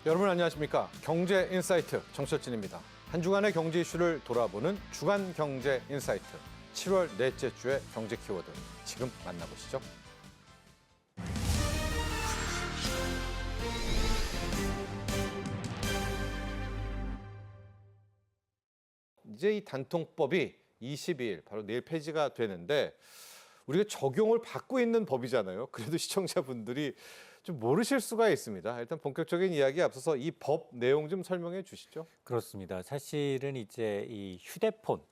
여러분 안녕하십니까? 경제 인사이트 정철진입니다. 한 주간의 경제 이슈를 돌아보는 주간 경제 인사이트 7월 넷째 주의 경제 키워드 지금 만나보시죠. 이제 이 단통법이 22일 바로 내일 폐지가 되는데 우리가 적용을 받고 있는 법이잖아요. 그래도 시청자분들이 좀 모르실 수가 있습니다. 일단 본격적인 이야기에 앞서서 이 법 내용 좀 설명해 주시죠. 그렇습니다. 사실은 이제 이 휴대폰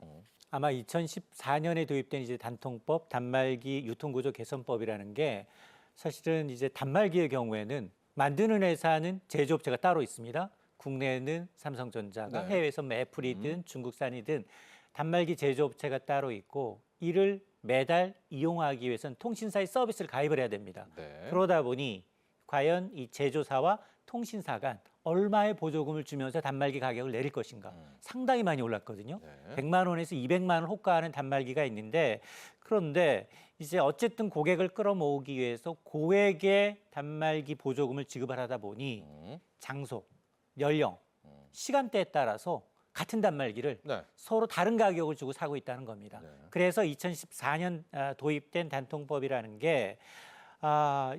아마 2014년에 도입된 이제 단통법 단말기 유통구조 개선법이라는 게 사실은 이제 단말기의 경우에는 만드는 회사는 제조업체가 따로 있습니다. 국내는 삼성전자가 네. 해외에서 뭐 애플이든 중국산이든 단말기 제조업체가 따로 있고 이를 매달 이용하기 위해서는 통신사의 서비스를 가입을 해야 됩니다. 네. 그러다 보니 과연 이 제조사와 통신사가 얼마의 보조금을 주면서 단말기 가격을 내릴 것인가 상당히 많이 올랐거든요. 네. 100만 원에서 200만 원 호가하는 단말기가 있는데 그런데 이제 어쨌든 고객을 끌어모으기 위해서 고액의 단말기 보조금을 지급을 하다 보니 장소, 연령, 시간대에 따라서 같은 단말기를 네. 서로 다른 가격을 주고 사고 있다는 겁니다. 네. 그래서 2014년 도입된 단통법이라는 게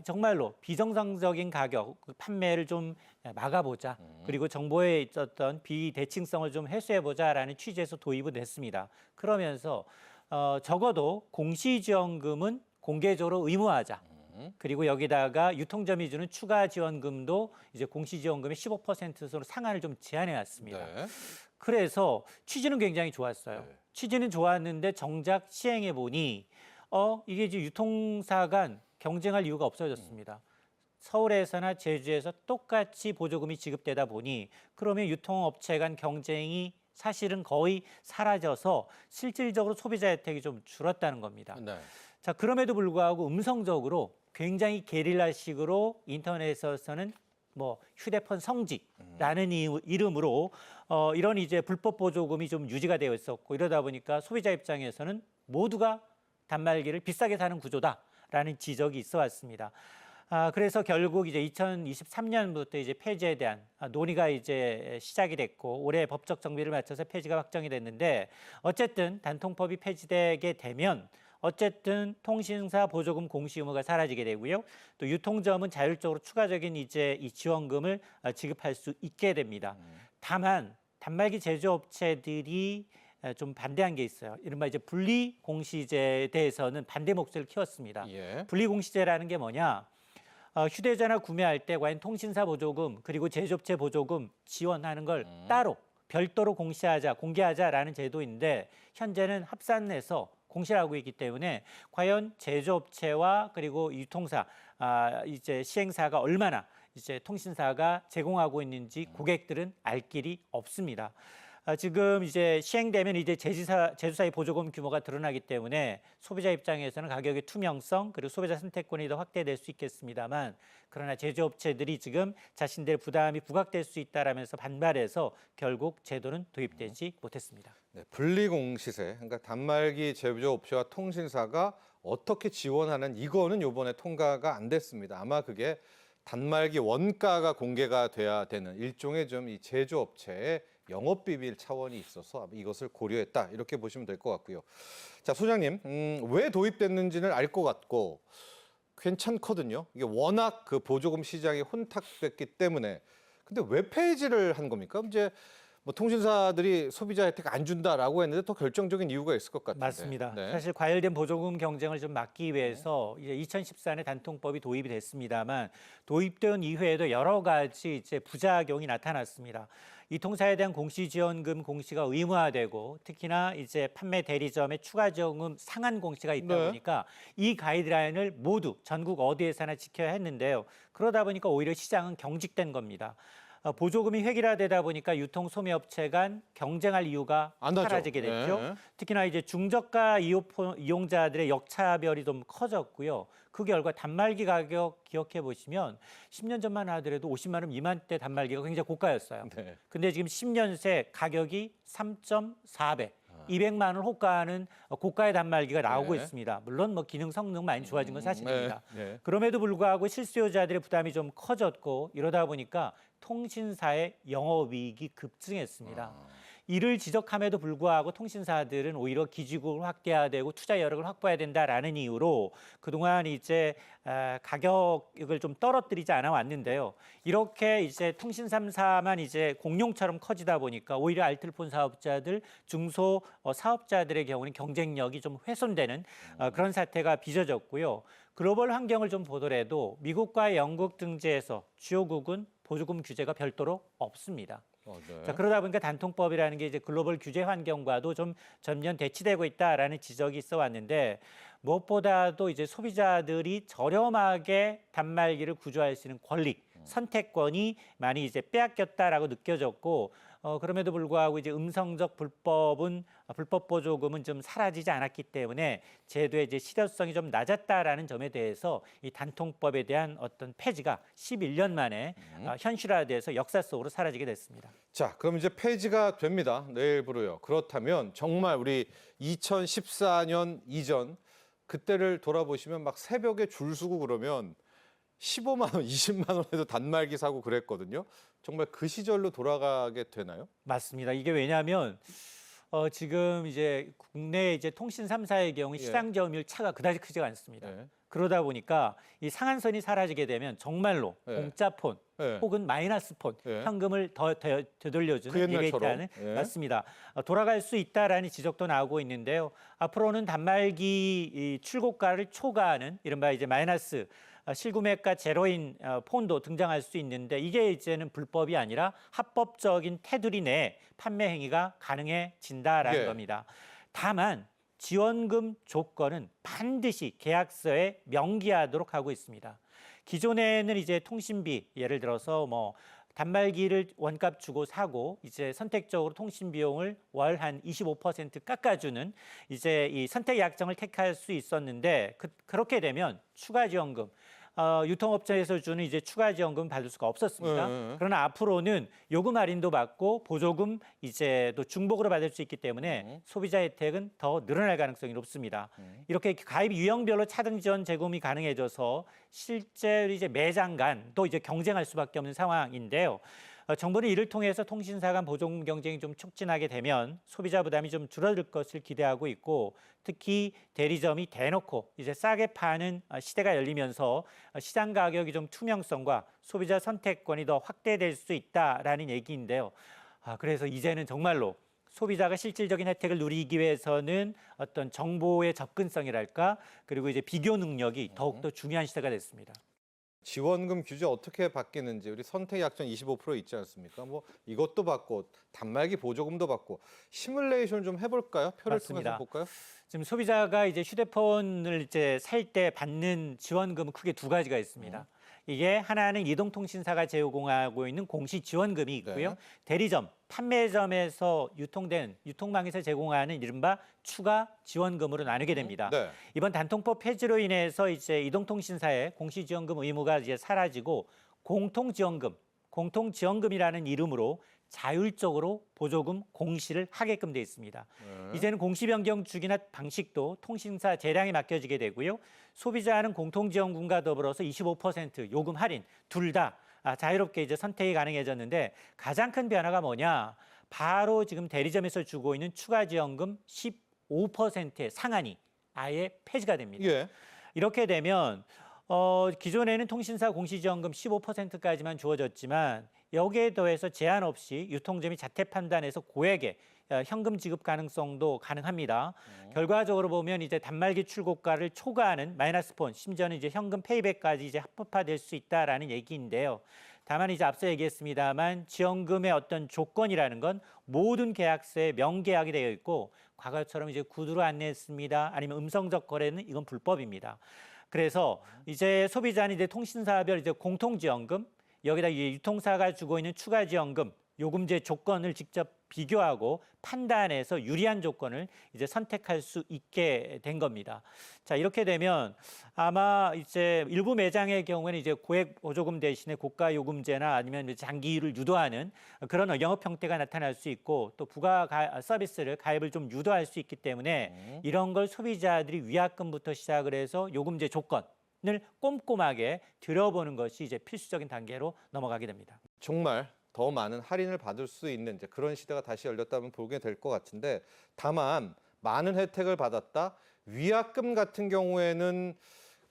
정말로 비정상적인 가격 판매를 좀 막아보자. 그리고 정보에 있었던 비대칭성을 좀 해소해보자라는 취지에서 도입이 됐습니다. 그러면서 적어도 공시지원금은 공개적으로 의무화하자. 그리고 여기다가 유통점이 주는 추가 지원금도 이제 공시지원금의 15%로 상한을 좀 제한해 왔습니다. 네. 그래서 취지는 굉장히 좋았어요. 네. 취지는 좋았는데 정작 시행해 보니 이게 이제 유통사 간 경쟁할 이유가 없어졌습니다. 서울에서나 제주에서 똑같이 보조금이 지급되다 보니 그러면 유통업체 간 경쟁이 사실은 거의 사라져서 실질적으로 소비자 혜택이 좀 줄었다는 겁니다. 네. 자, 그럼에도 불구하고 음성적으로 굉장히 게릴라식으로 인터넷에서는 뭐 휴대폰 성지라는 이름으로 이런 이제 불법 보조금이 좀 유지가 되어 있었고 이러다 보니까 소비자 입장에서는 모두가 단말기를 비싸게 사는 구조다라는 지적이 있어 왔습니다. 그래서 결국 이제 2023년부터 이제 폐지에 대한 논의가 이제 시작이 됐고 올해 법적 정비를 마쳐서 폐지가 확정이 됐는데 어쨌든 단통법이 폐지되게 되면 어쨌든 통신사 보조금 공시 의무가 사라지게 되고요. 또 유통점은 자율적으로 추가적인 이제 이 지원금을 지급할 수 있게 됩니다. 다만 단말기 제조업체들이 좀 반대한 게 있어요. 이른바 이제 분리공시제에 대해서는 반대 목소리를 키웠습니다. 예. 분리공시제라는 게 뭐냐? 휴대전화 구매할 때 과연 통신사 보조금 그리고 제조업체 보조금 지원하는 걸 따로 별도로 공개하자라는 제도인데 현재는 합산해서 공시를 하고 있기 때문에 과연 제조업체와 그리고 유통사 이제 시행사가 얼마나 이제 통신사가 제공하고 있는지 고객들은 알 길이 없습니다. 지금 이제 시행되면 이제 제조사의 보조금 규모가 드러나기 때문에 소비자 입장에서는 가격의 투명성 그리고 소비자 선택권이 더 확대될 수 있겠습니다만 그러나 제조업체들이 지금 자신들의 부담이 부각될 수 있다라면서 반발해서 결국 제도는 도입되지 못했습니다. 네. 분리공시세, 그러니까 단말기 제조업체와 통신사가 어떻게 지원하는 이거는 이번에 통과가 안 됐습니다. 아마 그게 단말기 원가가 공개가 돼야 되는 일종의 좀 이 제조업체의 영업 비밀 차원이 있어서 이것을 고려했다 이렇게 보시면 될 것 같고요. 자, 소장님, 왜 도입됐는지는 알 것 같고 괜찮거든요. 이게 워낙 그 보조금 시장이 혼탁됐기 때문에. 근데 왜 폐지를 한 겁니까? 이제 뭐 통신사들이 소비자 혜택 안 준다라고 했는데 더 결정적인 이유가 있을 것 같은데. 맞습니다. 네. 사실 과열된 보조금 경쟁을 좀 막기 위해서 이제 2014년에 단통법이 도입이 됐습니다만 도입된 이후에도 여러 가지 이제 부작용이 나타났습니다. 이 통사에 대한 공시지원금 공시가 의무화되고 특히나 이제 판매 대리점의 추가 지원금 상한 공시가 있다 네. 보니까 이 가이드라인을 모두 전국 어디에서나 지켜야 했는데요. 그러다 보니까 오히려 시장은 경직된 겁니다. 보조금이 획일화되다 보니까 유통 소매업체 간 경쟁할 이유가 안 나죠. 사라지게 됐죠. 네. 특히나 이제 중저가 이용자들의 역차별이 좀 커졌고요. 그 결과 단말기 가격 기억해 보시면 10년 전만 하더라도 50만 원 미만대 단말기가 굉장히 고가였어요. 네. 근데 지금 10년 새 가격이 3.4배. 200만 원 호가하는 고가의 단말기가 나오고 네. 있습니다. 물론 뭐 기능 성능 많이 좋아진 건 사실입니다. 네. 그럼에도 불구하고 실수요자들의 부담이 좀 커졌고 이러다 보니까 통신사의 영업이익이 급증했습니다. 이를 지적함에도 불구하고 통신사들은 오히려 기지국을 확대해야 되고 투자 여력을 확보해야 된다라는 이유로 그동안 이제 가격을 좀 떨어뜨리지 않아 왔는데요. 이렇게 이제 통신 3사만 이제 공룡처럼 커지다 보니까 오히려 알뜰폰 사업자들, 중소 사업자들의 경우는 경쟁력이 좀 훼손되는 그런 사태가 빚어졌고요. 글로벌 환경을 좀 보더라도 미국과 영국 등지에서 주요국은 보조금 규제가 별도로 없습니다. 네. 자, 그러다 보니까 단통법이라는 게 이제 글로벌 규제 환경과도 좀 전면 대치되고 있다라는 지적이 있어 왔는데 무엇보다도 이제 소비자들이 저렴하게 단말기를 구조할 수 있는 권리, 선택권이 많이 이제 빼앗겼다라고 느껴졌고 그럼에도 불구하고 이제 음성적 불법 보조금은 좀 사라지지 않았기 때문에 제도의 이제 실효성이 좀 낮았다라는 점에 대해서 이 단통법에 대한 어떤 폐지가 11년 만에 현실화돼서 역사 속으로 사라지게 됐습니다. 자, 그럼 이제 폐지가 됩니다. 내일부로요. 그렇다면 정말 우리 2014년 이전 그때를 돌아보시면 막 새벽에 줄 서고 그러면 15만 원, 20만 원에도 단말기 사고 그랬거든요. 정말 그 시절로 돌아가게 되나요? 맞습니다. 이게 왜냐하면 지금 이제 국내 이제 통신 3사의 경우 시장 점유율 차가 그다지 크지가 않습니다. 네. 그러다 보니까 이 상한선이 사라지게 되면 정말로 네. 공짜폰 네. 혹은 마이너스폰 네. 현금을 더 그 되돌려주는 옛날처럼. 리베이트하는 네. 맞습니다. 돌아갈 수 있다라는 지적도 나오고 있는데요. 앞으로는 단말기 이 출고가를 초과하는 이른바 이제 마이너스 실구매가 제로인 폰도 등장할 수 있는데 이게 이제는 불법이 아니라 합법적인 테두리 내에 판매 행위가 가능해진다라는 예. 겁니다. 다만 지원금 조건은 반드시 계약서에 명기하도록 하고 있습니다. 기존에는 이제 통신비 예를 들어서 뭐 단말기를 원값 주고 사고 이제 선택적으로 통신 비용을 월 한 25% 깎아주는 이제 이 선택 약정을 택할 수 있었는데 그렇게 되면 추가 지원금 유통업체에서 주는 이제 추가 지원금 받을 수가 없었습니다. 그러나 앞으로는 요금 할인도 받고 보조금 이제 또 중복으로 받을 수 있기 때문에 소비자 혜택은 더 늘어날 가능성이 높습니다. 이렇게 가입 유형별로 차등 지원 제공이 가능해져서 실제 이제 매장 간 또 이제 경쟁할 수밖에 없는 상황인데요. 정부는 이를 통해서 통신사 간 보조금 경쟁이 좀 촉진하게 되면 소비자 부담이 좀 줄어들 것을 기대하고 있고 특히 대리점이 대놓고 이제 싸게 파는 시대가 열리면서 시장 가격이 좀 투명성과 소비자 선택권이 더 확대될 수 있다라는 얘기인데요. 그래서 이제는 정말로 소비자가 실질적인 혜택을 누리기 위해서는 어떤 정보의 접근성이랄까 그리고 이제 비교 능력이 더욱더 중요한 시대가 됐습니다. 지원금 규제 어떻게 바뀌는지 우리 선택 약정 25% 있지 않습니까? 뭐 이것도 받고 단말기 보조금도 받고 시뮬레이션 좀 해볼까요? 표를 맞습니다. 통해서 볼까요? 지금 소비자가 이제 휴대폰을 이제 살 때 받는 지원금은 크게 두 가지가 있습니다. 이게 하나는 이동통신사가 제공하고 있는 공시 지원금이 있고요. 네. 대리점, 판매점에서 유통된 유통망에서 제공하는 이른바 추가 지원금으로 나누게 됩니다. 네. 이번 단통법 폐지로 인해서 이제 이동통신사의 공시 지원금 의무가 이제 사라지고 공통지원금이라는 이름으로 자율적으로 보조금 공시를 하게끔 돼 있습니다. 이제는 공시 변경 주기나 방식도 통신사 재량에 맡겨지게 되고요. 소비자는 공통지원금과 더불어서 25% 요금 할인 둘 다 자유롭게 이제 선택이 가능해졌는데 가장 큰 변화가 뭐냐? 바로 지금 대리점에서 주고 있는 추가 지원금 15%의 상한이 아예 폐지가 됩니다. 예. 이렇게 되면 기존에는 통신사 공시지원금 15%까지만 주어졌지만 여기에 더해서 제한 없이 유통점이 자태 판단해서 고액의 현금 지급 가능성도 가능합니다. 결과적으로 보면 이제 단말기 출고가를 초과하는 마이너스폰, 심지어는 이제 현금 페이백까지 이제 합법화될 수 있다라는 얘기인데요. 다만 이제 앞서 얘기했습니다만 지원금의 어떤 조건이라는 건 모든 계약서에 명계약이 되어 있고 과거처럼 이제 구두로 안내했습니다. 아니면 음성적 거래는 이건 불법입니다. 그래서 이제 소비자는 이제 통신사별 이제 공통지원금 여기다 이제 유통사가 주고 있는 추가 지원금 요금제 조건을 직접 비교하고 판단해서 유리한 조건을 이제 선택할 수 있게 된 겁니다. 자, 이렇게 되면 아마 이제 일부 매장의 경우에는 이제 고액 보조금 대신에 고가 요금제나 아니면 장기를 유도하는 그런 영업 형태가 나타날 수 있고 또 부가 서비스를 가입을 좀 유도할 수 있기 때문에 이런 걸 소비자들이 위약금부터 시작을 해서 요금제 조건을 꼼꼼하게 들여보는 것이 이제 필수적인 단계로 넘어가게 됩니다. 정말 더 많은 할인을 받을 수 있는 이제 그런 시대가 다시 열렸다면 보게 될 것 같은데 다만 많은 혜택을 받았다. 위약금 같은 경우에는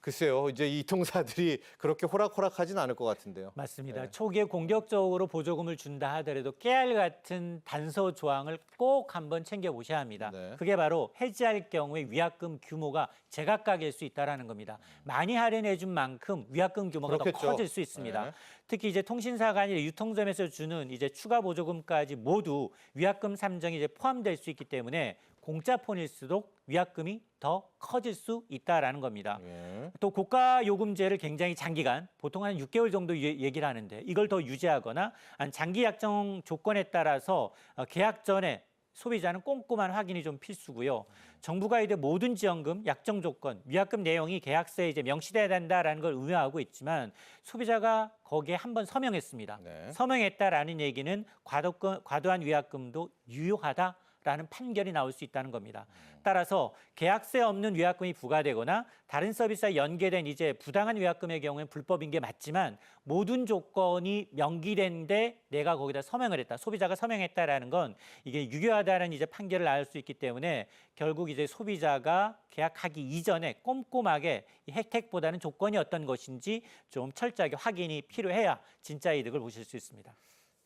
글쎄요. 이제 이 통사들이 그렇게 호락호락하진 않을 것 같은데요. 맞습니다. 네. 초기에 공격적으로 보조금을 준다 하더라도 깨알 같은 단서 조항을 꼭 한번 챙겨보셔야 합니다. 네. 그게 바로 해지할 경우에 위약금 규모가 제각각일 수 있다는 겁니다. 많이 할인해 준 만큼 위약금 규모가 더 그렇겠죠. 커질 수 있습니다. 네. 특히 이제 통신사가 아니라 유통점에서 주는 이제 추가 보조금까지 모두 위약금 산정이 이제 포함될 수 있기 때문에 공짜 폰일수록 위약금이 더 커질 수 있다라는 겁니다. 예. 또 고가 요금제를 굉장히 장기간 보통 한 6개월 정도 얘기를 하는데 이걸 더 유지하거나 장기 약정 조건에 따라서 계약 전에 소비자는 꼼꼼한 확인이 좀 필수고요. 정부가 이제 모든 지원금, 약정 조건, 위약금 내용이 계약서에 이제 명시돼야 된다라는 걸 의무화하고 있지만 소비자가 거기에 한번 서명했습니다. 네. 서명했다라는 얘기는 과도한 위약금도 유효하다. 라는 판결이 나올 수 있다는 겁니다. 따라서 계약서에 없는 위약금이 부과되거나 다른 서비스와 연계된 이제 부당한 위약금의 경우에는 불법인 게 맞지만 모든 조건이 명기된데 내가 거기다 서명을 했다. 소비자가 서명했다라는 건 이게 유효하다는 이제 판결을 나올 수 있기 때문에 결국 이제 소비자가 계약하기 이전에 꼼꼼하게 이 혜택보다는 조건이 어떤 것인지 좀 철저하게 확인이 필요해야 진짜 이득을 보실 수 있습니다.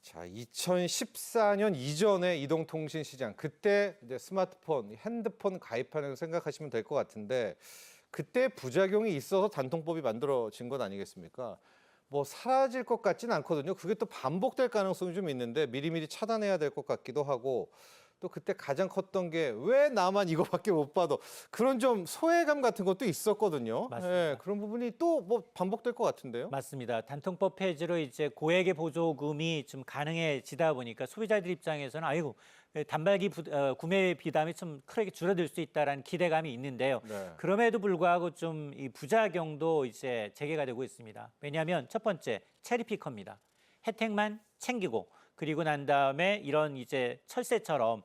자, 2014년 이전의 이동통신 시장 그때 이제 스마트폰, 핸드폰 가입하는 거 생각하시면 될 것 같은데 그때 부작용이 있어서 단통법이 만들어진 것 아니겠습니까? 뭐 사라질 것 같지는 않거든요. 그게 또 반복될 가능성이 좀 있는데 미리미리 차단해야 될 것 같기도 하고 또 그때 가장 컸던 게 왜 나만 이거밖에 못 받아 그런 좀 소외감 같은 것도 있었거든요. 맞습니다. 예, 그런 부분이 또 뭐 반복될 것 같은데요. 맞습니다. 단통법 폐지로 이제 고액의 보조금이 좀 가능해지다 보니까 소비자들 입장에서는 아이고 단말기 구매 비담이 좀 크게 줄어들 수 있다라는 기대감이 있는데요. 네. 그럼에도 불구하고 좀 이 부작용도 이제 제기가 되고 있습니다. 왜냐하면 첫 번째 체리피커입니다. 혜택만 챙기고 그리고 난 다음에 이런 이제 철새처럼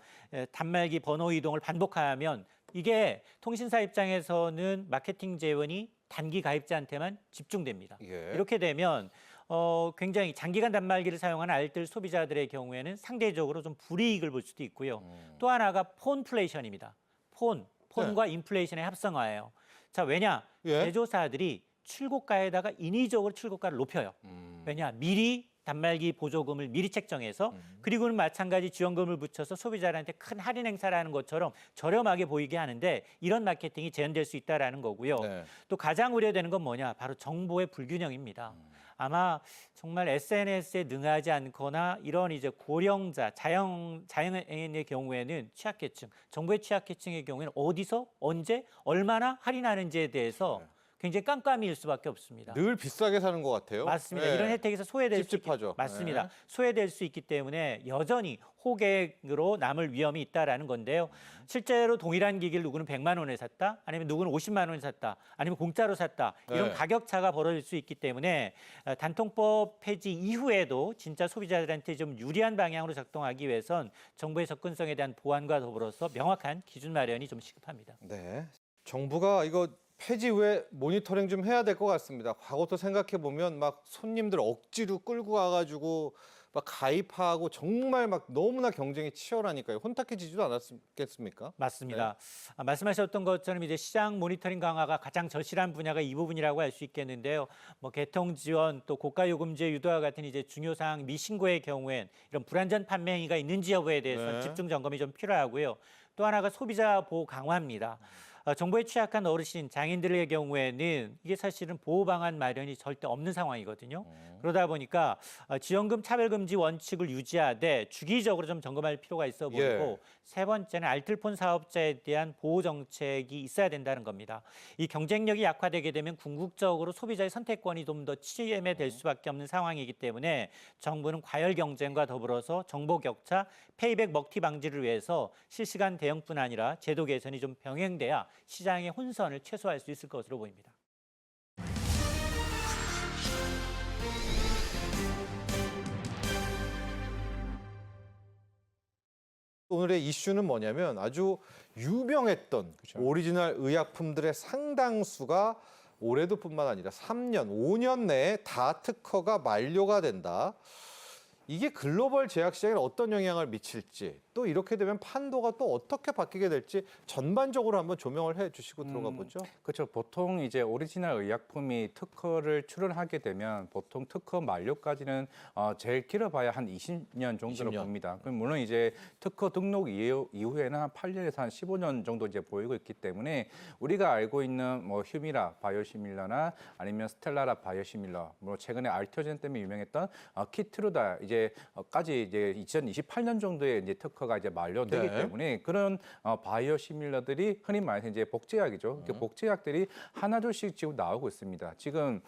단말기 번호 이동을 반복하면 이게 통신사 입장에서는 마케팅 재원이 단기 가입자한테만 집중됩니다. 예. 이렇게 되면 굉장히 장기간 단말기를 사용하는 알뜰 소비자들의 경우에는 상대적으로 좀 불이익을 볼 수도 있고요. 또 하나가 폰플레이션입니다. 폰과 인플레이션의 합성화예요. 자, 왜냐? 예. 제조사들이 출고가에다가 인위적으로 출고가를 높여요. 왜냐? 미리 단말기 보조금을 미리 책정해서 그리고는 마찬가지 지원금을 붙여서 소비자들한테 큰 할인 행사를 하는 것처럼 저렴하게 보이게 하는데 이런 마케팅이 재현될 수 있다는 거고요. 네. 또 가장 우려되는 건 뭐냐? 바로 정보의 불균형입니다. 아마 정말 SNS에 능하지 않거나 이런 이제 고령자, 자영인의 경우에는 취약계층, 정보의 취약계층의 경우에는 어디서, 언제, 얼마나 할인하는지에 대해서 굉장히 깜깜이일 수밖에 없습니다. 늘 비싸게 사는 것 같아요. 맞습니다. 네. 이런 혜택에서 소외될 찝찝하죠. 수 있기, 맞습니다. 네. 소외될 수 있기 때문에 여전히 호객으로 남을 위험이 있다라는 건데요. 실제로 동일한 기기를 누구는 100만 원에 샀다, 아니면 누구는 50만 원에 샀다, 아니면 공짜로 샀다 이런 네. 가격 차가 벌어질 수 있기 때문에 단통법 폐지 이후에도 진짜 소비자들한테 좀 유리한 방향으로 작동하기 위해선 정부의 접근성에 대한 보완과 더불어서 명확한 기준 마련이 좀 시급합니다. 네. 정부가 이거 폐지 후에 모니터링 좀 해야 될 것 같습니다. 과거부터 생각해 보면 막 손님들 억지로 끌고 와가지고 막 가입하고 정말 막 너무나 경쟁이 치열하니까요. 혼탁해지지도 않았겠습니까? 맞습니다. 말씀하셨던 것처럼 이제 시장 모니터링 강화가 가장 절실한 분야가 이 부분이라고 할 수 있겠는데요. 뭐 개통 지원 또 고가 요금제 유도와 같은 이제 중요 사항 미신고의 경우엔 이런 불안전 판매 행위가 있는지 여부에 대해서 네. 집중 점검이 좀 필요하고요. 또 하나가 소비자 보호 강화입니다. 정보에 취약한 어르신, 장인들의 경우에는 이게 사실은 보호 방안 마련이 절대 없는 상황이거든요. 그러다 보니까 지원금 차별금지 원칙을 유지하되 주기적으로 좀 점검할 필요가 있어 보이고 예. 세 번째는 알뜰폰 사업자에 대한 보호 정책이 있어야 된다는 겁니다. 이 경쟁력이 약화되게 되면 궁극적으로 소비자의 선택권이 좀 더 침해될 수밖에 없는 상황이기 때문에 정부는 과열 경쟁과 더불어서 정보 격차, 페이백 먹튀 방지를 위해서 실시간 대응뿐 아니라 제도 개선이 좀 병행돼야 시장의 혼선을 최소화할 수 있을 것으로 보입니다. 오늘의 이슈는 뭐냐면 아주 유명했던 오리지널 의약품들의 상당수가 올해도 뿐만 아니라 3년, 5년 내에 다 특허가 만료가 된다. 이게 글로벌 제약 시장에 어떤 영향을 미칠지 또 이렇게 되면 판도가 또 어떻게 바뀌게 될지 전반적으로 한번 조명을 해주시고 들어가 보죠. 그렇죠. 보통 이제 오리지널 의약품이 특허를 출원하게 되면 보통 특허 만료까지는 제일 길어봐야 한 20년 정도로 20년. 봅니다. 그럼 물론 이제 특허 등록 이후에는 한 8년에서 한 15년 정도 이제 보이고 있기 때문에 우리가 알고 있는 뭐 휴미라 바이오시밀러나 아니면 스텔라라 바이오시밀러, 뭐 최근에 알티오젠 때문에 유명했던 키트루다 까지 이제 2028년 정도에 이제 특허가 이제 만료되기 네. 때문에 그런 바이오시밀러들이 흔히 말해서 이제 복제약이죠. 그 복제약들이 하나둘씩 지금 나오고 있습니다. 지금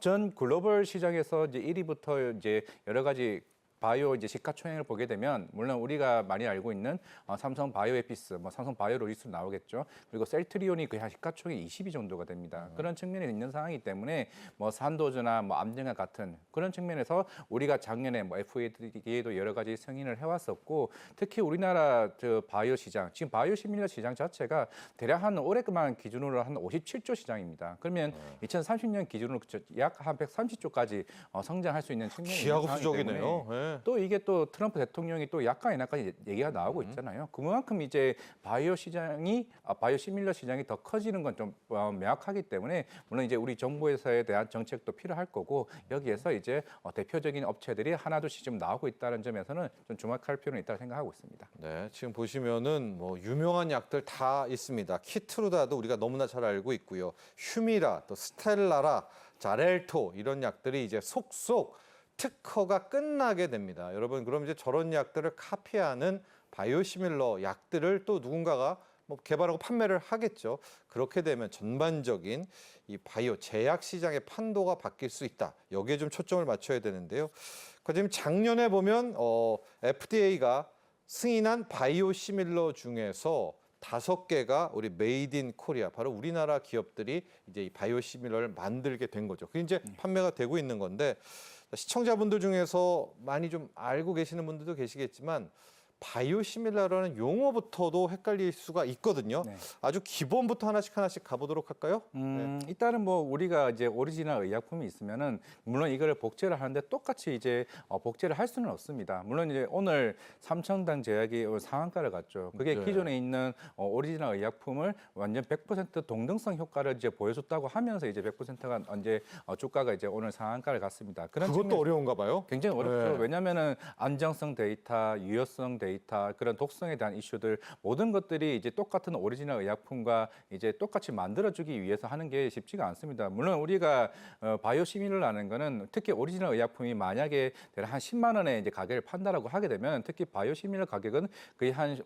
전 글로벌 시장에서 이제 1위부터 이제 여러 가지 바이오 이제 시가총액을 보게 되면 물론 우리가 많이 알고 있는 삼성 바이오에피스, 뭐 삼성 바이오로직스 나오겠죠. 그리고 셀트리온이 거의 한 시가총액 20위 정도가 됩니다. 그런 측면에 있는 상황이기 때문에 뭐 산도즈나 뭐 암증과 같은 그런 측면에서 우리가 작년에 뭐 FDA도 여러 가지 승인을 해왔었고 특히 우리나라 바이오 시장 지금 바이오시밀러 시장 자체가 대략 한 올해만 기준으로 한 57조 시장입니다. 그러면 2030년 기준으로 약 한 130조까지 성장할 수 있는 측면이 있는 기하급 상황이기 수적이네요. 때문에 네. 또 이게 또 트럼프 대통령이 또 약간 얘기가 나오고 있잖아요. 그만큼 이제 바이오 시밀러 시장이 더 커지는 건 좀 명확하기 때문에 물론 이제 우리 정부에서에 대한 정책도 필요할 거고 여기에서 이제 대표적인 업체들이 하나둘씩 좀 나오고 있다는 점에서는 좀 주목할 필요는 있다고 생각하고 있습니다. 네, 지금 보시면은 뭐 유명한 약들 다 있습니다. 키트루다도 우리가 너무나 잘 알고 있고요. 휴미라, 또 스텔라라, 자렐토 이런 약들이 이제 속속 특허가 끝나게 됩니다. 여러분, 그럼 이제 저런 약들을 카피하는 바이오시밀러 약들을 또 누군가가 뭐 개발하고 판매를 하겠죠. 그렇게 되면 전반적인 이 바이오 제약 시장의 판도가 바뀔 수 있다. 여기에 좀 초점을 맞춰야 되는데요. 지금 작년에 보면 FDA가 승인한 바이오시밀러 중에서 5개가 우리 메이드 인 코리아, 바로 우리나라 기업들이 이제 이 바이오시밀러를 만들게 된 거죠. 그게 이제 판매가 되고 있는 건데 시청자분들 중에서 많이 좀 알고 계시는 분들도 계시겠지만 바이오시밀러라는 용어부터도 헷갈릴 수가 있거든요. 네. 아주 기본부터 하나씩 가보도록 할까요? 네. 일단은 뭐 우리가 이제 오리지널 의약품이 있으면은 물론 이거를 복제를 하는데 똑같이 이제 복제를 할 수는 없습니다. 물론 이제 오늘 삼천당 제약이 상한가를 갔죠. 그게 네. 기존에 있는 오리지널 의약품을 완전 100% 동등성 효과를 이제 보여줬다고 하면서 이제 100%가 이제 주가가 이제 오늘 상한가를 갔습니다. 그런 그것도 측면에서 어려운가 봐요. 굉장히 어렵죠. 네. 왜냐하면은 안정성 데이터, 유효성 데이터, 그런 독성에 대한 이슈들 모든 것들이 이제 똑같은 오리지널 의약품과 이제 똑같이 만들어주기 위해서 하는 게 쉽지가 않습니다. 물론 우리가 바이오시밀러라는 거는 특히 오리지널 의약품이 만약에 대략 한 10만 원에 이제 가격을 판다라고 하게 되면 특히 바이오시밀러 가격은 거의 한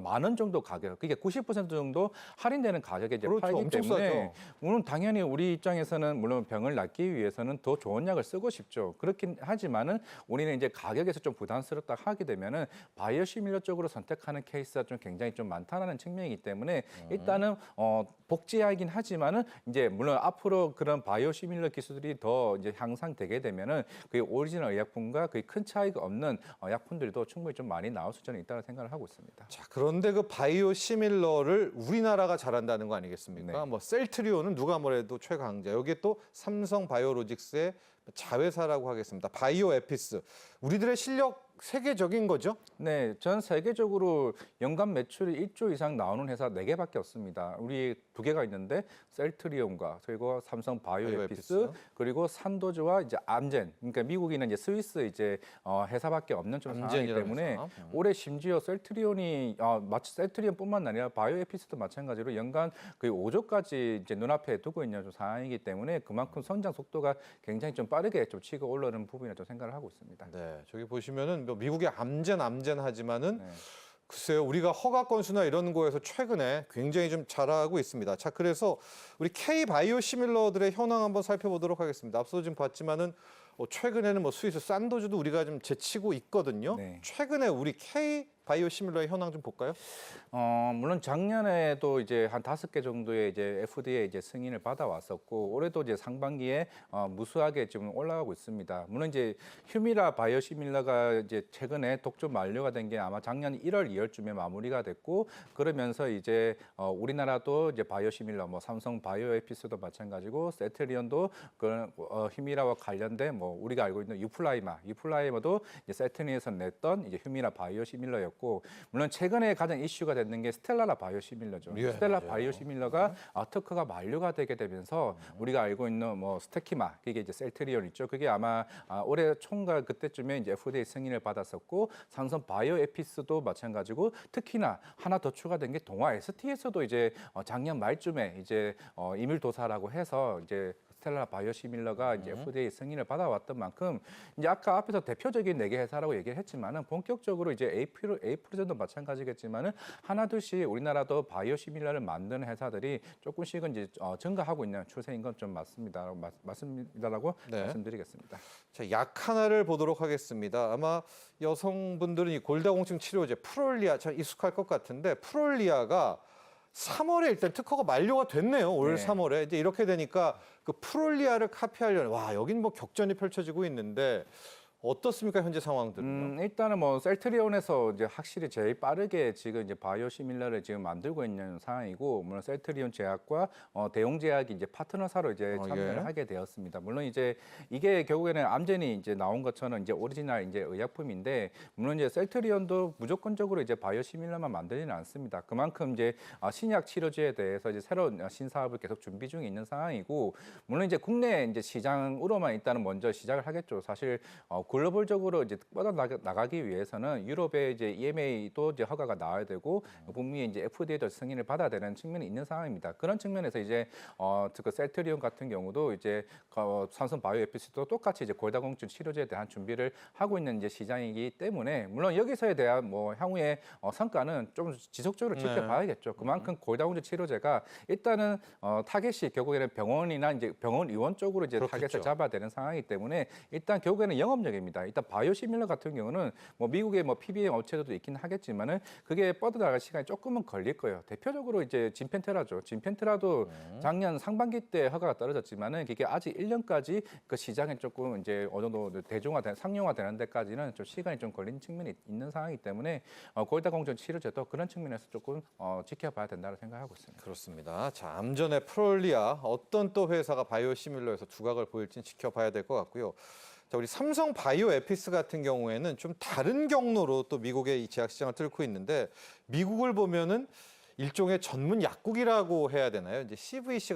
만 원 정도 가격, 그게 90% 정도 할인되는 가격에 이제 그렇죠. 팔기 엄청 때문에 싸죠. 물론 당연히 우리 입장에서는 물론 병을 낫기 위해서는 더 좋은 약을 쓰고 싶죠. 그렇긴 하지만은 우리는 이제 가격에서 좀 부담스럽다 하게 되면은 바이오시밀러 쪽으로 선택하는 케이스가 좀 굉장히 좀 많다는 측면이기 때문에 일단은 복제하긴 하지만은 이제 물론 앞으로 그런 바이오시밀러 기술들이 더 이제 향상되게 되면은 그 오리지널 의약품과 거의 큰 차이가 없는 약품들도 충분히 좀 많이 나올 수 저는 있다는 생각을 하고 있습니다. 자, 그런데 그 바이오시밀러를 우리나라가 잘한다는 거 아니겠습니까? 네. 뭐 셀트리온은 누가 뭐래도 최강자. 여기에 또 삼성 바이오로직스의 자회사라고 하겠습니다. 바이오에피스. 우리들의 실력 세계적인 거죠? 네, 전 세계적으로 연간 매출이 1조 이상 나오는 회사 4개밖에 없습니다. 우리 2개가 있는데 셀트리온과 그리고 삼성 바이오에피스 바이오에피스. 그리고 산도즈와 이제 암젠. 그러니까 미국에는 이제 스위스 이제 회사밖에 없는 좀 상황이기 암젠이라는 때문에 회사. 올해 심지어 셀트리온이 마치 셀트리온뿐만 아니라 바이오에피스도 마찬가지로 연간 거의 5조까지 이제 눈앞에 두고 있는 좀 상황이기 때문에 그만큼 성장 속도가 굉장히 좀 빠르게 좀 치고 올라오는 부분이라 좀 생각을 하고 있습니다. 네, 저기 보시면은 뭐 미국의 암젠 하지만은 네. 글쎄요, 우리가 허가 건수나 이런 거에서 최근에 굉장히 좀 잘하고 있습니다. 자, 그래서 우리 K 바이오시밀러들의 현황 한번 살펴보도록 하겠습니다. 앞서 좀 봤지만은 최근에는 뭐 스위스 산도즈도 우리가 좀 제치고 있거든요. 네. 최근에 우리 K 바이오시밀러의 현황 좀 볼까요? 물론 작년에도 이제 한 5개 정도의 이제 FDA 이제 승인을 받아왔었고 올해도 이제 상반기에 무수하게 지금 올라가고 있습니다. 물론 이제 휴미라 바이오시밀러가 이제 최근에 독점 만료가 된 게 아마 작년 1월, 2월쯤에 마무리가 됐고 그러면서 이제 우리나라도 이제 바이오시밀러 뭐 삼성 바이오에피스도 마찬가지고 세트리온도 그 휴미라와 관련된 뭐 우리가 알고 있는 유플라이마도 이제 세트리온에서 냈던 이제 휴미라 바이오시밀러였고 물론 최근에 가장 이슈가 됐는 게 스텔라라 바이오시밀러죠. 예, 스텔라 맞아요. 바이오시밀러가 특허가 만료가 되게 되면서 우리가 알고 있는 뭐 스테키마 그게 이제 셀트리온 있죠. 그게 아마 올해 총괄 그때쯤에 이제 FDA 승인을 받았었고 삼성 바이오에피스도 마찬가지고 특히나 하나 더 추가된 게 동아 ST에서도 이제 작년 말쯤에 이제 임일도사라고 해서 이제 스텔라 바이오시밀러가 이제 FDA 승인을 받아왔던 만큼 이제 아까 앞에서 대표적인 4개 회사라고 얘기를 했지만은 본격적으로 이제 에이프로젠도 마찬가지겠지만은 하나둘씩 우리나라도 바이오시밀러를 만드는 회사들이 조금씩은 이제 증가하고 있는 추세인 건 좀 맞습니다라고 네. 말씀드리겠습니다. 자, 약 하나를 보도록 하겠습니다. 아마 여성분들은 이 골다공증 치료제 프롤리아 참 익숙할 것 같은데 프롤리아가 3월에 일단 특허가 만료가 됐네요. 올 네. 3월에 이제 이렇게 되니까 그 프롤리아를 카피하려는 와 여긴 뭐 격전이 펼쳐지고 있는데 어떻습니까 현재 상황들은요? 일단은 뭐 셀트리온에서 이제 확실히 제일 빠르게 지금 이제 바이오시밀러를 지금 만들고 있는 상황이고 물론 셀트리온 제약과 대용제약이 이제 파트너사로 이제 참여를 예. 하게 되었습니다. 물론 이제 이게 결국에는 암젠이 이제 나온 것처럼 이제 오리지널 이제 의약품인데 물론 이제 셀트리온도 무조건적으로 이제 바이오시밀러만 만들지는 않습니다. 그만큼 이제 신약 치료제에 대해서 이제 새로운 신사업을 계속 준비 중에 있는 상황이고 물론 이제 국내 이제 시장으로만 일단은 먼저 시작을 하겠죠. 사실 글로벌적으로 이제 뻗어 나가기 위해서는 유럽의 이제 EMA도 이제 허가가 나와야 되고 북미의 이제 FDA도 승인을 받아야 되는 측면이 있는 상황입니다. 그런 측면에서 이제 그 셀트리온 같은 경우도 이제 삼성 바이오에피스도 똑같이 이제 골다공증 치료제에 대한 준비를 하고 있는 이제 시장이기 때문에 물론 여기서에 대한 뭐 향후의 성과는 좀 지속적으로 네. 지켜봐야겠죠. 그만큼 골다공증 치료제가 일단은 타겟이 결국에는 병원이나 이제 병원 의원 쪽으로 이제 그렇겠죠. 타겟을 잡아야 되는 상황이기 때문에 일단 결국에는 영업력입니다. 일단 바이오시밀러 같은 경우는 뭐 미국의 뭐 PBM 업체들도 있긴 하겠지만은 그게 뻗어나갈 시간이 조금은 걸릴 거예요. 대표적으로 이제 진펜테라죠. 진펜테라도 작년 상반기 때 허가가 떨어졌지만은 이게 아직 1년까지 그 시장에 조금 이제 어느 정도 대중화된 상용화되는 데까지는 좀 시간이 좀 걸리는 측면이 있는 상황이기 때문에 골다공증 치료제도 그런 측면에서 조금 지켜봐야 된다고 생각하고 있습니다. 그렇습니다. 자, 암전의 프롤리아 어떤 또 회사가 바이오시밀러에서 두각을 보일지 지켜봐야 될 것 같고요. 자, 우리 삼성 바이오에피스 같은 경우에는 좀 다른 경로로 또 미국의 이 제약 시장을 뚫고 있는데 미국을 보면은 일종의 전문 약국이라고 해야 되나요? 이제 CVS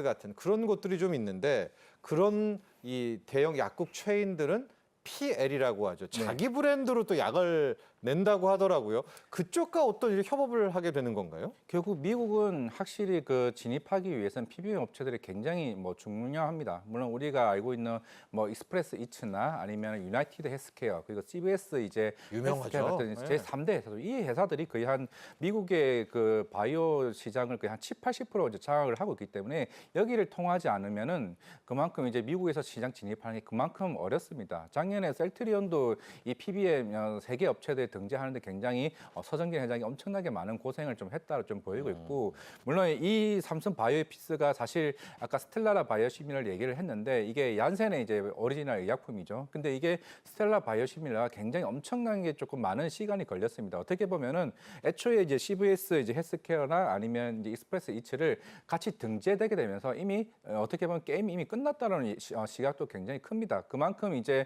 같은 그런 곳들이 좀 있는데 그런 이 대형 약국 체인들은 PL이라고 하죠. 자기 브랜드로 또 약을 낸다고 하더라고요. 그쪽과 어떤 이렇게 협업을 하게 되는 건가요? 결국 미국은 확실히 그 진입하기 위해서는 PBM 업체들이 굉장히 뭐 중요합니다. 물론 우리가 알고 있는 뭐 익스프레스 이츠나 아니면 유나이티드 헬스케어 그리고 CVS 이제 유명하죠. 헬스케어 같은 네. 제 3대 회사들 이 회사들이 거의 한 미국의 그 바이오 시장을 거의 한 70-80% 이제 장악을 하고 있기 때문에 여기를 통하지 않으면은 그만큼 이제 미국에서 시장 진입하는 게 그만큼 어렵습니다. 작년에 셀트리온도 이 PBM 세계 업체들 등재하는데 굉장히 서정진 회장이 엄청나게 많은 고생을 좀 했다고 좀 보이고 있고 물론 이 삼성 바이오에피스가 사실 아까 스텔라라 바이오시밀러를 얘기를 했는데 이게 얀센의 이제 오리지널 의약품이죠. 근데 이게 스텔라 바이오시밀러가 굉장히 엄청나게 조금 많은 시간이 걸렸습니다. 어떻게 보면은 애초에 이제 CVS 이제 헬스케어나 아니면 이제 익스프레스 이츠를 같이 등재되게 되면서 이미 어떻게 보면 게임이 이미 끝났다는 시각도 굉장히 큽니다. 그만큼 이제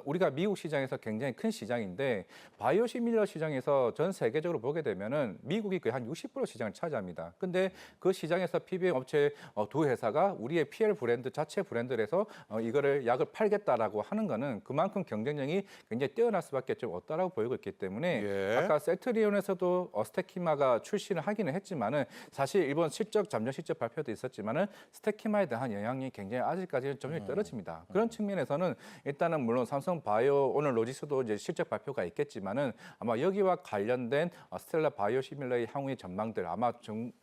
우리가 미국 시장에서 굉장히 큰 시장인데 바이오시밀러 시장에서 전 세계적으로 보게 되면은 미국이 거의 한 60% 시장을 차지합니다. 근데 그 시장에서 PBM 업체 두 회사가 우리의 PL 브랜드 자체 브랜드에서 이거를 약을 팔겠다라고 하는 거는 그만큼 경쟁력이 굉장히 뛰어날 수밖에 좀 없다라고 보이고 있기 때문에 예. 아까 셀트리온에서도 스테키마가 출시를 하기는 했지만은 사실 일본 잠정 실적 발표도 있었지만은 스테키마에 대한 영향이 굉장히 아직까지는 점점 떨어집니다. 그런 측면에서는 일단은 물론 삼성 바이오 오늘 로지스도 이제 실적 발표가 있겠지만은 아마 여기와 관련된 스텔라 바이오시밀러의 향후의 전망들 아마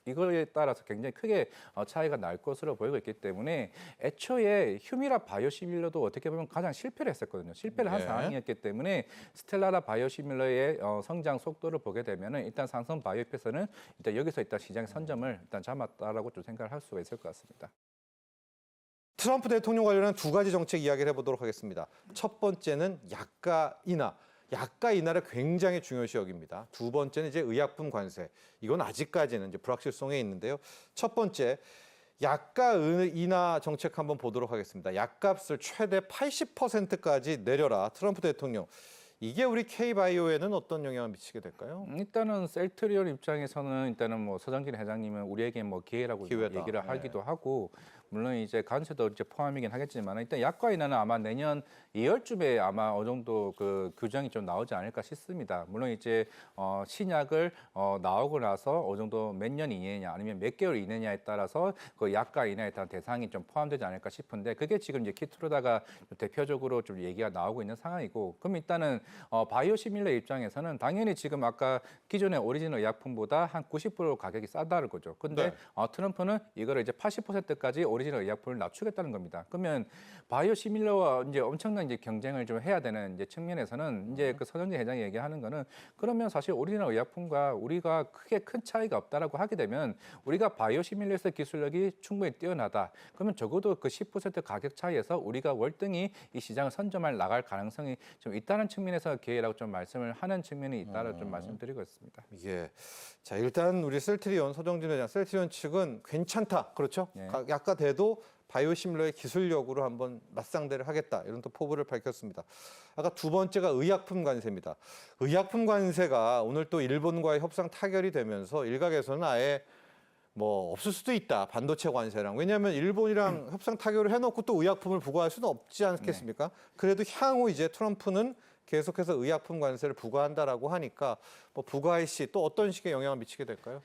이거에 따라서 굉장히 크게 차이가 날 것으로 보이고 있기 때문에 애초에 휴미라 바이오시밀러도 어떻게 보면 가장 실패를 했었거든요. 실패를 한 네. 상황이었기 때문에 스텔라라 바이오시밀러의 성장 속도를 보게 되면은 일단 삼성 바이오에서는 일단 여기서 일단 시장 선점을 일단 잡았다라고 좀 생각을 할 수가 있을 것 같습니다. 트럼프 대통령 관련한 두 가지 정책 이야기를 해보도록 하겠습니다. 첫 번째는 약가 인하. 약가 인하를 굉장히 중요시 여깁니다. 두 번째는 이제 의약품 관세. 이건 아직까지는 이제 불확실성에 있는데요. 첫 번째, 약가 인하 정책 한번 보도록 하겠습니다. 약값을 최대 80%까지 내려라. 트럼프 대통령. 이게 우리 K바이오에는 어떤 영향을 미치게 될까요? 일단은 셀트리온 입장에서는 일단은 뭐 서정진 회장님은 우리에게 뭐 기회라고 기회다. 얘기를 네. 하기도 하고 물론 이제 관세도 이제 포함이긴 하겠지만 일단 약과 인하는 아마 내년 2월쯤에 아마 어느 정도 그 규정이 좀 나오지 않을까 싶습니다. 물론 이제 신약을 나오고 나서 어느 정도 몇 년 이내냐 아니면 몇 개월 이내냐에 따라서 그 약과 인하에 대한 대상이 좀 포함되지 않을까 싶은데 그게 지금 이제 키트로다가 대표적으로 좀 얘기가 나오고 있는 상황이고 그럼 일단은 바이오시밀러 입장에서는 당연히 지금 아까 기존의 오리지널 의약품보다 한 90% 가격이 싸다는 거죠. 근데 네. 트럼프는 이거를 이제 80%까지 오리지널 의약품을 낮추겠다는 겁니다. 그러면 바이오시밀러와 이제 엄청난 이제 경쟁을 좀 해야 되는 이제 측면에서는 이제 그 서정진 회장이 얘기하는 거는 그러면 사실 오리지널 의약품과 우리가 크게 큰 차이가 없다라고 하게 되면 우리가 바이오시밀러에서 기술력이 충분히 뛰어나다. 그러면 적어도 그 10% 가격 차이에서 우리가 월등히 이 시장을 선점할 나갈 가능성이 좀 있다는 측면에서 기회라고 좀 말씀을 하는 측면이 있다라고 좀 말씀드리고 있습니다. 예. 자, 일단 우리 셀트리온 서정진 회장, 셀트리온 측은 괜찮다. 그렇죠? 네. 약가 돼도 바이오시밀러의 기술력으로 한번 맞상대를 하겠다. 이런 또 포부를 밝혔습니다. 아까 두 번째가 의약품 관세입니다. 의약품 관세가 오늘 또 일본과의 협상 타결이 되면서 일각에서는 아예 뭐 없을 수도 있다. 반도체 관세랑. 왜냐하면 일본이랑 협상 타결을 해놓고 또 의약품을 부과할 수는 없지 않겠습니까? 그래도 향후 이제 트럼프는 계속해서 의약품 관세를 부과한다라고 하니까 뭐 부과의 시 또 어떤 식의 영향을 미치게 될까요?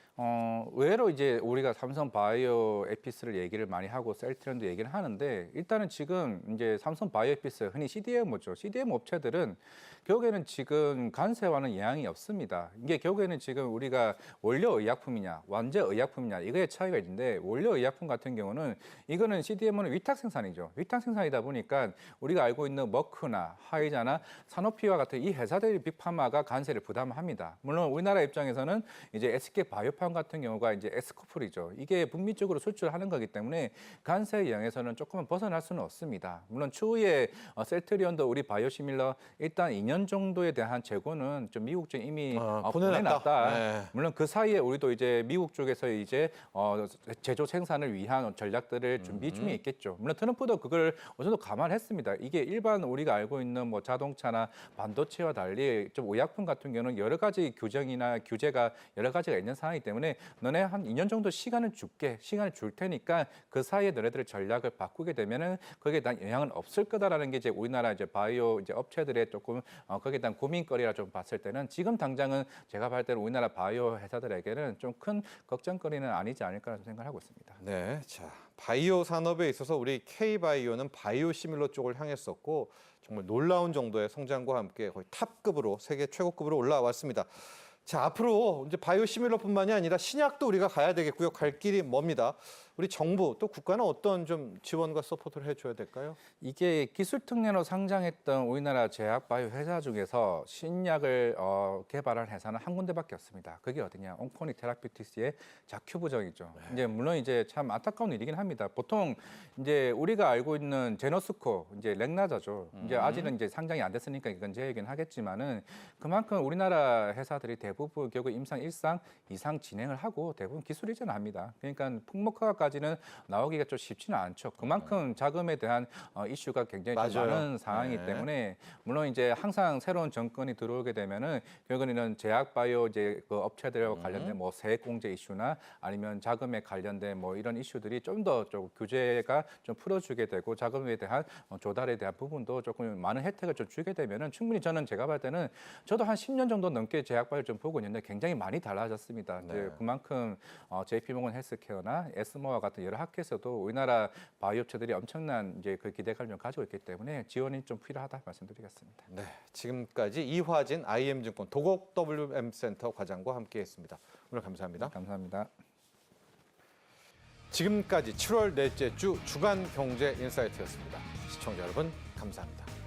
의외로 이제 우리가 삼성 바이오 에피스를 얘기를 많이 하고 셀트리온도 얘기를 하는데 일단은 지금 이제 삼성 바이오 에피스 흔히 CDMO죠. CDMO 업체들은 결국에는 지금 관세와는 영향이 없습니다. 이게 결국에는 지금 우리가 원료 의약품이냐 완제 의약품이냐 이거의 차이가 있는데 원료 의약품 같은 경우는 이거는 CDMO는 위탁 생산이죠. 위탁 생산이다 보니까 우리가 알고 있는 머크나 화이자나 사노피와 같은 이 회사들이 빅파마가 관세를 부담합니다. 물론 우리나라 입장에서는 이제 SK 바이오팜 같은 경우가 이제 에스코풀이죠. 이게 북미 쪽으로 수출하는 거기 때문에 관세의 영향에서는 조금은 벗어날 수는 없습니다. 물론 추후에 셀트리온도 우리 바이오시밀러 일단 2년 정도에 대한 재고는 좀 미국 쪽에 이미 보내놨다. 네. 물론 그 사이에 우리도 이제 미국 쪽에서 이제 제조 생산을 위한 전략들을 준비 중에 있겠죠. 물론 트럼프도 그걸 어느 정도 감안했습니다. 이게 일반 우리가 알고 있는 뭐 자동차나 반도체와 달리 좀 의약품 같은 경우는 여러 가지 규정이나 규제가 여러 가지가 있는 상황이기 때문에 너네 한 2년 정도 시간을 줄 테니까 그 사이에 너네들의 전략을 바꾸게 되면은 거기에 대한 영향은 없을 거다라는 게 이제 우리나라 이제 바이오 이제 업체들의 조금 거기에 대한 고민거리라 좀 봤을 때는 지금 당장은 제가 봤을 때는 우리나라 바이오 회사들에게는 좀 큰 걱정거리는 아니지 않을까라는 생각을 하고 있습니다. 네, 자 바이오 산업에 있어서 우리 K바이오는 바이오시밀러 쪽을 향했었고 정말 놀라운 정도의 성장과 함께 거의 탑급으로 세계 최고급으로 올라왔습니다. 자 앞으로 이제 바이오시밀러뿐만이 아니라 신약도 우리가 가야 되겠고요. 갈 길이 멉니다. 우리 정부 또 국가는 어떤 좀 지원과 서포트를 해줘야 될까요? 이게 기술 특례로 상장했던 우리나라 제약 바이오 회사 중에서 신약을 개발한 회사는 한 군데밖에 없습니다. 그게 어디냐? 온코니 테라피utics의 자큐브정이죠. 이제 물론 이제 참 안타까운 일이긴 합니다. 보통 이제 우리가 알고 있는 제너스코 이제 렉나자죠. 이제 아직은 이제 상장이 안 됐으니까 이건 제 얘기는 하겠지만은 그만큼 우리나라 회사들이 대부분 결국 임상 1상, 2상 진행을 하고 대부분 기술 이전을 합니다. 그러니까 풍목화까지는 나오기가 좀 쉽지는 않죠. 그만큼 자금에 대한 이슈가 굉장히 좀 많은 상황이기 네. 때문에 물론 이제 항상 새로운 정권이 들어오게 되면은 결국에는 제약 바이오 이제 그 업체들과 관련된 뭐 세액 공제 이슈나 아니면 자금에 관련된 뭐 이런 이슈들이 좀 더 좀 규제가 좀 풀어주게 되고 자금에 대한 조달에 대한 부분도 조금 많은 혜택을 좀 주게 되면은 충분히 저는 제가 봤을 때는 저도 한 10년 정도 넘게 제약 바이오 좀 보고 있는데 굉장히 많이 달라졌습니다. 네. 이제 그만큼 JP모건 헬스케어나 에스모와 같은 여러 학회에서도 우리나라 바이오 업체들이 엄청난 이제 그 기대감을 가지고 있기 때문에 지원이 좀 필요하다 말씀드리겠습니다. 네, 지금까지 이화진 IM증권 도곡 WM센터 과장과 함께했습니다. 오늘 감사합니다. 감사합니다. 지금까지 7월 넷째 주 주간 경제 인사이트였습니다. 시청자 여러분 감사합니다.